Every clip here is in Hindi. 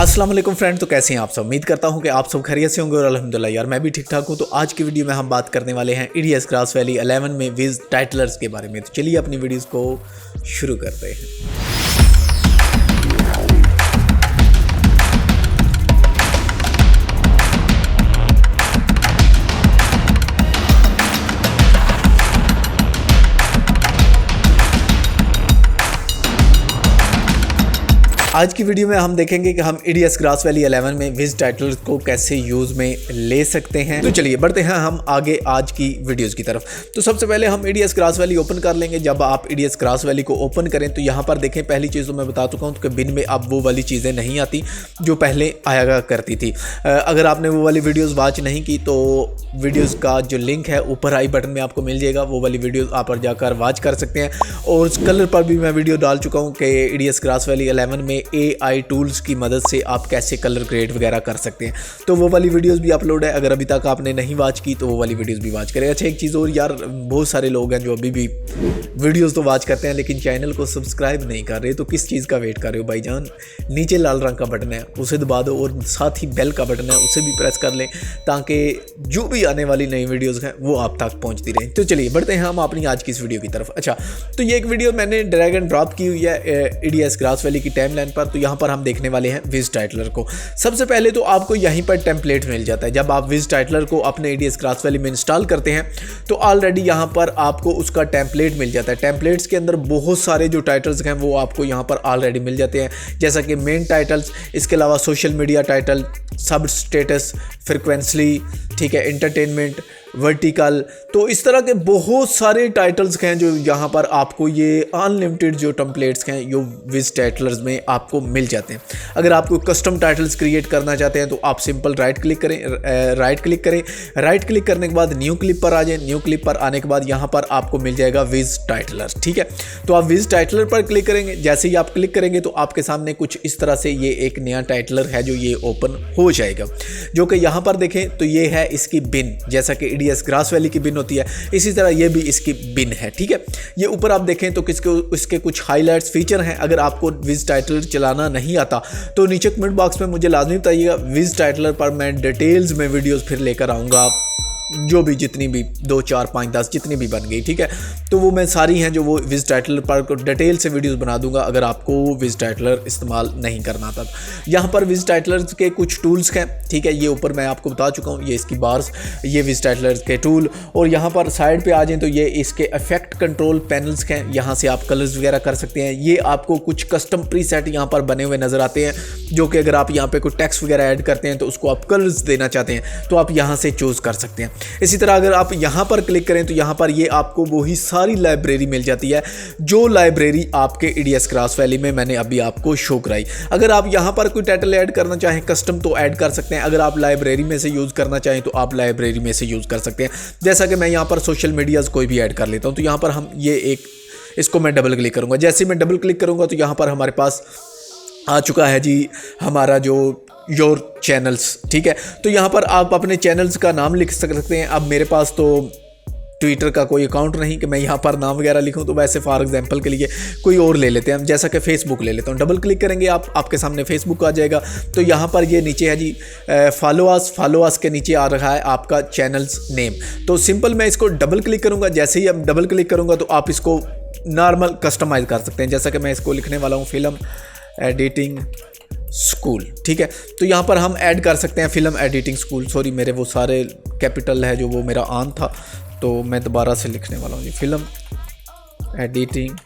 अस्सलाम वालेकुम फ्रेंड, तो कैसे हैं आप सब। उम्मीद करता हूं कि आप सब खैरियत से होंगे और अल्हम्दुलिल्लाह यार मैं भी ठीक ठाक हूं। तो आज की वीडियो में हम बात करने वाले हैं EDS ग्रास वैली 11 में विज टाइटलर्स के बारे में। तो चलिए अपनी वीडियोस को शुरू करते हैं। आज की वीडियो में हम देखेंगे कि हम EDS ग्रास वैली 11 में विज टाइटल्स को कैसे यूज़ में ले सकते हैं। तो चलिए बढ़ते हैं हम आगे आज की वीडियोस की तरफ। तो सबसे पहले हम EDS ग्रास वैली ओपन कर लेंगे। जब आप EDS ग्रास वैली को ओपन करें तो यहाँ पर देखें, पहली चीज़ तो मैं बता चुका हूँ कि बिन में अब वो वाली चीज़ें नहीं आती जो पहले आया करती थी। अगर आपने वो वाली वीडियोज़ वॉच नहीं की तो वीडियोज़ का जो लिंक है ऊपर आई बटन में आपको मिल जाएगा, वो वाली वीडियोज़ आप पर जाकर वॉच कर सकते हैं। और उस कलर पर भी मैं वीडियो डाल चुका हूँ कि EDS ग्रास वैली 11 में AI टूल्स की मदद से आप कैसे कलर ग्रेड वगैरह कर सकते हैं। तो वो वाली वीडियोस भी अपलोड है, अगर अभी तक आपने नहीं वॉच की तो वो वाली वीडियोस भी वॉच करें। अच्छा, एक चीज़ और यार, बहुत सारे लोग हैं जो अभी भी वीडियोस तो वॉच करते हैं लेकिन चैनल को सब्सक्राइब नहीं कर रहे। तो किस चीज़ का वेट कर रहे हो भाईजान? नीचे लाल रंग का बटन है उसे दबा दो और साथ ही बेल का बटन है उसे भी प्रेस कर लें ताकि जो भी आने वाली नई वीडियोज़ हैं वो आप तक पहुँचती रहें। तो चलिए बढ़ते हैं हम अपनी आज की इस वीडियो की तरफ। अच्छा, तो ये एक वीडियो मैंने ड्रैग एंड ड्रॉप की हुई है EDS ग्रास वैली की टाइमलाइन पर। तो यहाँ पर हम देखने वाले हैं विज टाइटलर को। सबसे पहले तो आपको यहीं पर टेम्पलेट मिल जाता है। जब आप विज टाइटलर को अपने EDS ग्रास वैली में इंस्टॉल करते हैं तो ऑलरेडी यहाँ पर आपको उसका टेम्पलेट मिल जाता है। टेम्पलेट्स के अंदर बहुत सारे जो टाइटल्स हैं वो आपको यहाँ पर ऑलरेडी मिल जाते हैं, जैसा कि मेन टाइटल्स, इसके अलावा सोशल मीडिया टाइटल, सब स्टेटस, फ्रिक्वेंसली, ठीक है, एंटरटेनमेंट, वर्टिकल। तो इस तरह के बहुत सारे टाइटल्स हैं जो यहाँ पर आपको ये अनलिमिटेड जो टेम्पलेट्स हैं यो विज टाइटलर्स में आपको मिल जाते हैं। अगर आपको कस्टम टाइटल्स क्रिएट करना चाहते हैं तो आप सिंपल राइट क्लिक करें। राइट क्लिक करने के बाद न्यू क्लिप पर आ जाएं। न्यू क्लिप पर आने के बाद यहाँ पर आपको मिल जाएगा विज टाइटलर, ठीक है। तो आप विज टाइटलर पर क्लिक करेंगे। जैसे ही आप क्लिक करेंगे तो आपके सामने कुछ इस तरह से ये एक नया टाइटलर है जो ये ओपन हो जाएगा, जो कि यहाँ पर देखें तो ये है इसकी बिन। जैसा कि EDS ग्रास वैली की बिन होती है इसी तरह ये भी इसकी बिन है, ठीक है। ये ऊपर आप देखें तो इसके कुछ हाइलाइट्स फीचर हैं। अगर आपको विज टाइटलर चलाना नहीं आता तो नीचे कमेंट बॉक्स में मुझे लाजमी बताइएगा। विज टाइटलर पर मैं डिटेल्स में वीडियोस फिर लेकर आऊँगा, जो भी जितनी भी 2, 4, 5, 10 जितनी भी बन गई, ठीक है। तो वो मैं सारी हैं जो वो विज टाइटलर पर डिटेल से वीडियोस बना दूंगा अगर आपको विज टाइटलर इस्तेमाल नहीं करना था। यहाँ पर विज टाइटलर के कुछ टूल्स हैं, ठीक है। ये ऊपर मैं आपको बता चुका हूँ, ये इसकी बार्स, ये विज टाइटलर के टूल। और यहाँ पर साइड पे आ जाएं तो ये इसके इफेक्ट कंट्रोल पैनल्स हैं, यहाँ से आप कलर्स वगैरह कर सकते हैं। ये आपको कुछ कस्टम प्रीसेट यहाँ पर बने हुए नज़र आते हैं, जो कि अगर आप यहाँ पे कोई टेक्स्ट वगैरह ऐड करते हैं तो उसको आप कलर्स देना चाहते हैं तो आप यहाँ से चूज़ कर सकते हैं। इसी तरह अगर आप यहाँ पर क्लिक करें तो यहाँ पर ये आपको वही सारी लाइब्रेरी मिल जाती है जो लाइब्रेरी आपके EDS ग्रास वैली में मैंने अभी आपको शो कराई। अगर आप यहाँ पर कोई टाइटल ऐड करना चाहें कस्टम तो ऐड कर सकते हैं। अगर आप लाइब्रेरी में से यूज़ करना चाहें तो आप लाइब्रेरी में से यूज़ कर सकते हैं। जैसा कि मैं यहाँ पर सोशल मीडियाज़ कोई भी ऐड कर लेता हूँ। तो यहाँ पर हम ये एक, इसको मैं डबल क्लिक करूँगा। जैसे मैं डबल क्लिक करूँगा तो यहाँ पर हमारे पास आ चुका है जी हमारा जो योर चैनल्स, ठीक है। तो यहाँ पर आप अपने चैनल्स का नाम लिख सकते हैं। अब मेरे पास तो ट्विटर का कोई अकाउंट नहीं कि मैं यहाँ पर नाम वगैरह लिखूँ, तो वैसे फॉर एग्जांपल के लिए कोई और ले लेते हैं हम, जैसा कि फेसबुक ले लेता हूँ। डबल क्लिक करेंगे आपके सामने फेसबुक आ जाएगा। तो यहाँ पर ये नीचे है जी फॉलो अस के नीचे आ रहा है आपका चैनल्स नेम। तो सिंपल मैं इसको डबल क्लिक करूँगा। जैसे ही अब डबल क्लिक करूँगा तो आप इसको नॉर्मल कस्टमाइज़ कर सकते हैं। जैसा कि मैं इसको लिखने वाला हूँ फिल्म एडिटिंग स्कूल, ठीक है। तो यहाँ पर हम ऐड कर सकते हैं फिल्म एडिटिंग स्कूल। सॉरी, मेरे वो सारे कैपिटल है जो वो मेरा ऑन था, तो मैं दोबारा से लिखने वाला हूँ जी फिल्म एडिटिंग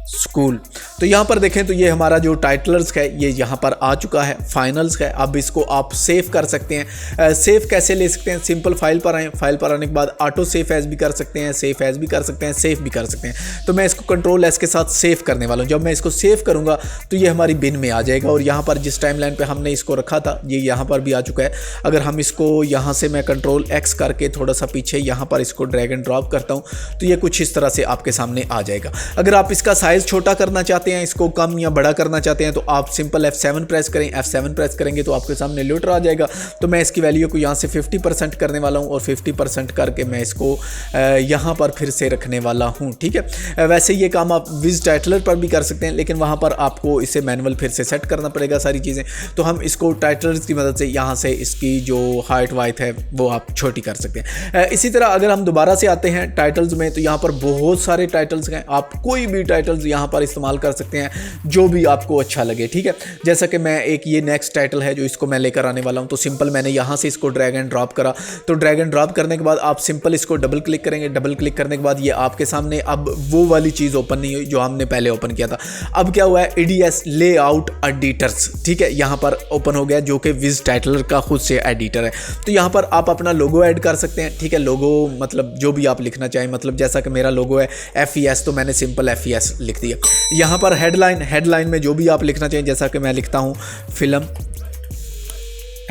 स्कूल। तो यहाँ पर देखें तो ये हमारा जो टाइटलर्स है ये यहाँ पर आ चुका है, फाइनल्स है। अब इसको आप सेव कर सकते हैं। सेव कैसे ले सकते हैं? सिंपल फाइल पर आएँ, फाइल पर आने के बाद ऑटो सेव एज भी कर सकते हैं, सेव एज भी कर सकते हैं, सेव भी कर सकते हैं। तो मैं इसको कंट्रोल एस के साथ सेव करने वाला हूँ। जब मैं इसको सेव करूँगा तो ये हमारी बिन में आ जाएगा और यहाँ पर जिस टाइम लाइन पर हमने इसको रखा था ये यहाँ पर भी आ चुका है। अगर हम इसको यहाँ से मैं कंट्रोल एक्स करके थोड़ा सा पीछे यहाँ पर इसको ड्रैग एंड ड्रॉप करता हूँ तो ये कुछ इस तरह से आपके सामने आ जाएगा। अगर आप इसका साइज़ छोटा करना चाहते चाहते हैं, इसको कम या बड़ा करना चाहते हैं तो आप सिंपल F7 प्रेस करें। F7 प्रेस करेंगे तो आपके सामने लूटर आ जाएगा। तो मैं इसकी वैल्यू को यहाँ से 50% करने वाला हूँ और 50% करके मैं इसको यहाँ पर फिर से रखने वाला हूँ। ठीक है, वैसे ये काम आप विज टाइटलर पर भी कर सकते हैं, लेकिन वहाँ पर आपको इसे मैनुअल फिर से सेट करना पड़ेगा सारी चीज़ें। तो हम इसको टाइटलर्स की मदद से यहाँ से इसकी जो हाइट वाइट है वो आप छोटी कर सकते हैं। इसी तरह अगर हम दोबारा से आते हैं टाइटल्स में, तो यहाँ पर बहुत सारे टाइटल्स हैं। आप कोई भी टाइटल्स यहाँ पर इस्तेमाल कर सकते हैं जो भी आपको अच्छा लगे। ठीक है, जैसा कि मैं एक ये नेक्स्ट टाइटल है जो इसको मैं लेकर आने वाला हूँ। तो सिंपल मैंने यहाँ से इसको ड्रैग एंड ड्रॉप करा। तो ड्रैग एंड ड्रॉप करने के बाद आप सिंपल इसको डबल क्लिक करेंगे। डबल क्लिक करने के बाद ये आपके सामने अब वो वाली चीज़ ओपन नहीं हुई जो हमने पहले ओपन किया था। अब क्या हुआ है, EDS लेआउट एडिटर्स, ठीक है, यहाँ पर ओपन हो गया, जो कि विज टाइटलर का खुद से एडिटर है। तो यहाँ पर आप अपना लोगो ऐड कर सकते हैं। ठीक है, लोगो मतलब जो भी आप लिखना चाहें, मतलब जैसा कि मेरा लोगो है FES, तो मैंने सिंपल FES लिख दिया। यहाँ पर हेडलाइन में जो भी आप लिखना चाहें, जैसा कि मैं लिखता हूँ फिल्म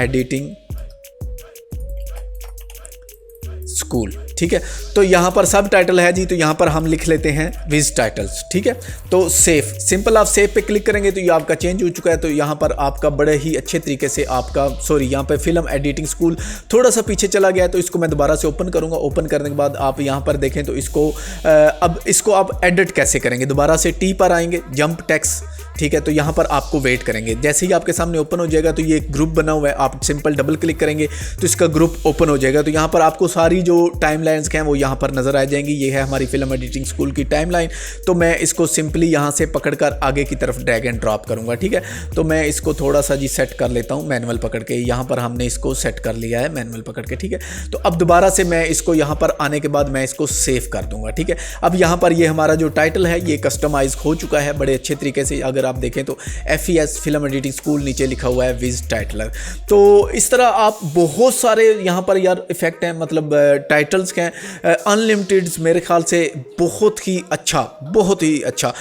एडिटिंग स्कूल। ठीक है, तो यहाँ पर सब टाइटल है जी, तो यहाँ पर हम लिख लेते हैं विज टाइटल्स। ठीक है, तो सेव, सिंपल आप सेव पे क्लिक करेंगे तो ये आपका चेंज हो चुका है। तो यहाँ पर आपका बड़े ही अच्छे तरीके से आपका यहाँ पे फिल्म एडिटिंग स्कूल थोड़ा सा पीछे चला गया है। तो इसको मैं दोबारा से ओपन करूँगा। ओपन करने के बाद आप यहाँ पर देखें तो इसको अब इसको आप एडिट कैसे करेंगे, दोबारा से टी पर आएंगे, जंप टेक्स्ट। ठीक है, तो यहाँ पर आपको वेट करेंगे। जैसे ही आपके सामने ओपन हो जाएगा तो ये एक ग्रुप बना हुआ है, आप सिंपल डबल क्लिक करेंगे तो इसका ग्रुप ओपन हो जाएगा। तो यहाँ पर आपको सारी जो टाइमलाइंस हैं वो यहाँ पर नज़र आ जाएंगी। ये है हमारी फिल्म एडिटिंग स्कूल की टाइमलाइन। तो मैं इसको सिंपली यहाँ से पकड़कर आगे की तरफ ड्रैग एंड ड्रॉप करूँगा। ठीक है, तो मैं इसको थोड़ा सा जी सेट कर लेता हूँ मैनुअल पकड़ के। यहाँ पर हमने इसको सेट कर लिया है मैनुअल पकड़ के। ठीक है, तो अब दोबारा से मैं इसको यहाँ पर आने के बाद मैं इसको सेव कर दूँगा। ठीक है, अब यहाँ पर ये हमारा जो टाइटल है ये कस्टमाइज हो चुका है बड़े अच्छे तरीके से। अगर आप देखें तो FES फिल्म एडिटिंग स्कूल, नीचे लिखा हुआ है विज टाइटलर। तो इस तरह आप बहुत सारे यहाँ पर यार इफेक्ट हैं, मतलब टाइटल्स के हैं अनलिमिटेड। मेरे ख्याल से बहुत ही अच्छा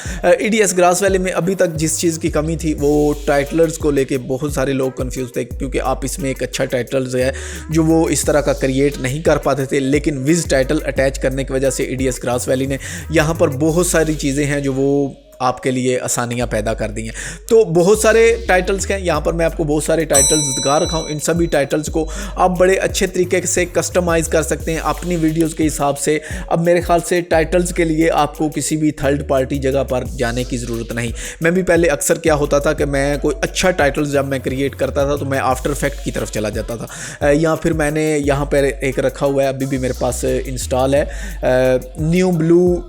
EDS ग्रास वैली में अभी तक जिस चीज़ की कमी थी वो टाइटलर्स को लेके बहुत सारे लोग कंफ्यूज थे, क्योंकि आप इसमें एक अच्छा टाइटल्स है जो वो इस तरह का क्रिएट नहीं कर पाते थे। लेकिन विज टाइटल अटैच करने की वजह से EDS ग्रास वैली ने यहाँ पर बहुत सारी चीज़ें हैं जो वो आपके लिए आसानियां पैदा कर दी हैं। तो बहुत सारे टाइटल्स हैं यहाँ पर, मैं आपको बहुत सारे टाइटल्स दिखा रखा हूँ। इन सभी टाइटल्स को आप बड़े अच्छे तरीके से कस्टमाइज़ कर सकते हैं अपनी वीडियोस के हिसाब से। अब मेरे ख्याल से टाइटल्स के लिए आपको किसी भी थर्ड पार्टी जगह पर जाने की ज़रूरत नहीं। मैं भी पहले अक्सर क्या होता था कि मैं कोई अच्छा टाइटल्स जब मैं क्रिएट करता था तो मैं आफ्टर इफेक्ट की तरफ चला जाता था, या फिर मैंने यहाँ पर एक रखा हुआ है, अभी भी मेरे पास इंस्टॉल है, न्यू ब्लू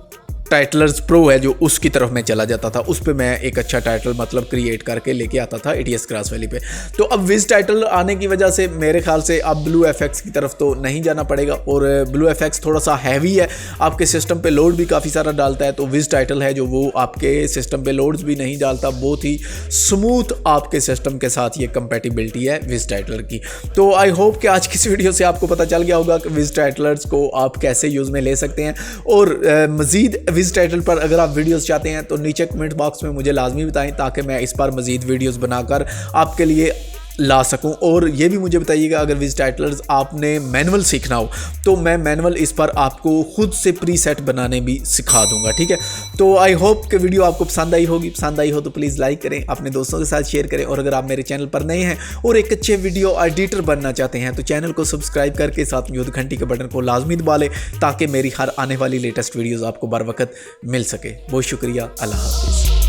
टाइटलर्स प्रो है जो, उसकी तरफ मैं चला जाता था। उस पर मैं एक अच्छा टाइटल मतलब क्रिएट करके लेके आता था EDS ग्रास वैली पे। तो अब विज टाइटल आने की वजह से मेरे ख्याल से अब ब्लू FX की तरफ तो नहीं जाना पड़ेगा। और ब्लू FX थोड़ा सा हैवी है, आपके सिस्टम पे लोड भी काफ़ी सारा डालता है। तो विज टाइटल है जो वो आपके सिस्टम पे लोड्स भी नहीं डालता, बहुत ही स्मूथ आपके सिस्टम के साथ ये कंपेटिबिलिटी है विज टाइटलर की। तो आई होप कि आज की इस वीडियो से आपको पता चल गया होगा कि विज टाइटलर्स को आप कैसे यूज़ में ले सकते हैं। और मज़ीद विज टाइटल पर अगर आप वीडियोस चाहते हैं तो नीचे कमेंट बॉक्स में मुझे लाजमी बताएं, ताकि मैं इस पर मज़ीद वीडियोस बनाकर आपके लिए ला सकूं। और ये भी मुझे बताइएगा अगर विज टाइटलर्स आपने मैनुअल सीखना हो तो मैं मैनुअल इस पर आपको खुद से प्री सेट बनाने भी सिखा दूंगा। ठीक है, तो आई होप कि वीडियो आपको पसंद आई होगी। पसंद आई हो तो प्लीज़ लाइक करें, अपने दोस्तों के साथ शेयर करें। और अगर आप मेरे चैनल पर नए हैं और एक अच्छे वीडियो एडिटर बनना चाहते हैं तो चैनल को सब्सक्राइब करके साथ मौजूद घंटी के बटन को लाजमी दबा लें, ताकि मेरी हर आने वाली लेटेस्ट वीडियोज़ आपको बर वक्त मिल सके। बहुत शुक्रिया, अल्लाह हाफिज़।